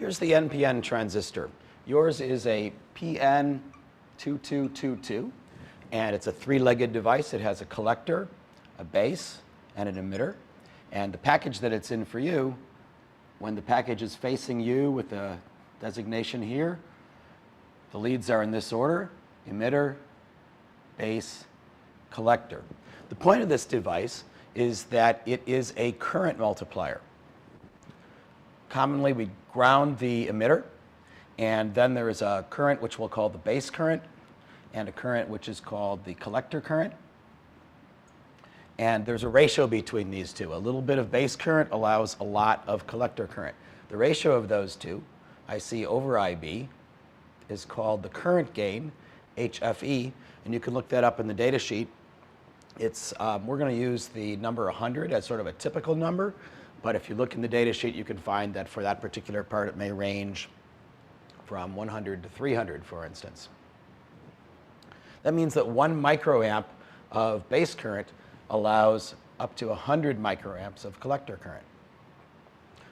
Here's the NPN transistor. Yours is a PN2222, and it's a three-legged device. It has a collector, a base, and an emitter. And the package that it's in for you, when the package is facing you with the designation here, the leads are in this order: emitter, base, collector. The point of this device is that it is a current multiplier. Commonly, we ground the emitter, and then there is a current which we'll call the base current, and a current which is called the collector current. And there's a ratio between these two. A little bit of base current allows a lot of collector current. The ratio of those two, IC over IB, is called the current gain, HFE, and you can look that up in the data sheet. It's, we're going to use the number 100 as sort of a typical number, but if you look in the data sheet, you can find that for that particular part, it may range from 100 to 300, for instance. That means that 1 microamp of base current allows up to 100 microamps of collector current.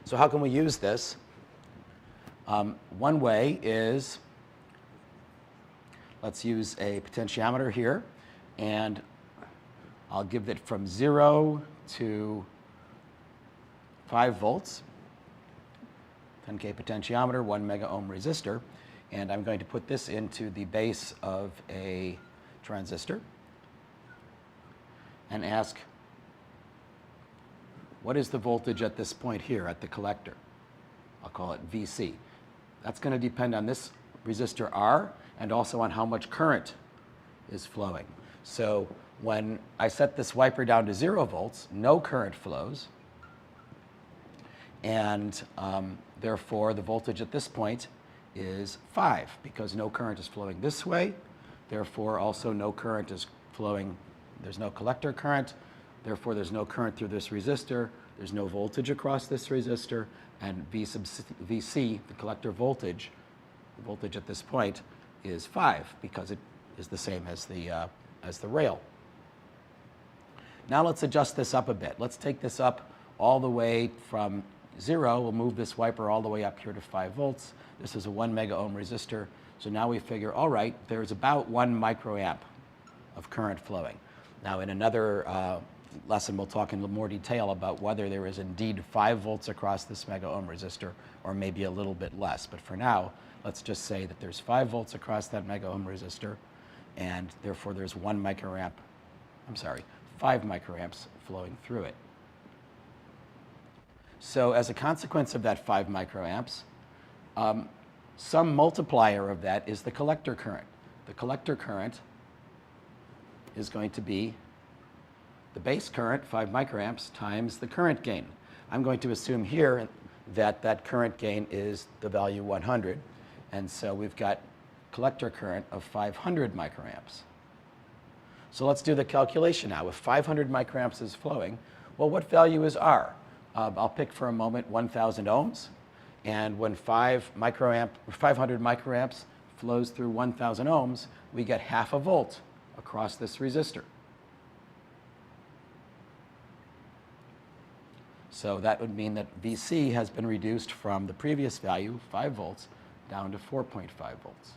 So how can we use this? One way is, let's use a potentiometer here, and I'll give it from 0 to 5 volts, 10K potentiometer, 1 mega ohm resistor, and I'm going to put this into the base of a transistor and ask, what is the voltage at this point here at the collector? I'll call it VC. That's going to depend on this resistor R and also on how much current is flowing. So when I set this wiper down to 0 volts, no current flows, and therefore the voltage at this point is 5 because no current is flowing this way. Therefore also no current is flowing, there's no collector current, therefore there's no current through this resistor, there's no voltage across this resistor, and V sub VC, the collector voltage, the voltage at this point is 5 because it is the same as the rail. Now let's adjust this up a bit. Let's take this up all the way from 0. We'll move this wiper all the way up here to 5 volts. This is a 1 mega ohm resistor. So now we figure, all right, there's about 1 microamp of current flowing. Now in another lesson, we'll talk in more detail about whether there is indeed 5 volts across this mega ohm resistor or maybe a little bit less. But for now, let's just say that there's 5 volts across that mega ohm resistor, and therefore there's 5 microamps flowing through it. So as a consequence of that 5 microamps, some multiplier of that is the collector current. The collector current is going to be the base current, 5 microamps, times the current gain. I'm going to assume here that that current gain is the value 100, and so we've got collector current of 500 microamps. So let's do the calculation now. If 500 microamps is flowing, well, what value is R? I'll pick for a moment 1,000 ohms, and when 500 microamps flows through 1,000 ohms, we get half a volt across this resistor. So that would mean that VC has been reduced from the previous value, 5 volts, down to 4.5 volts.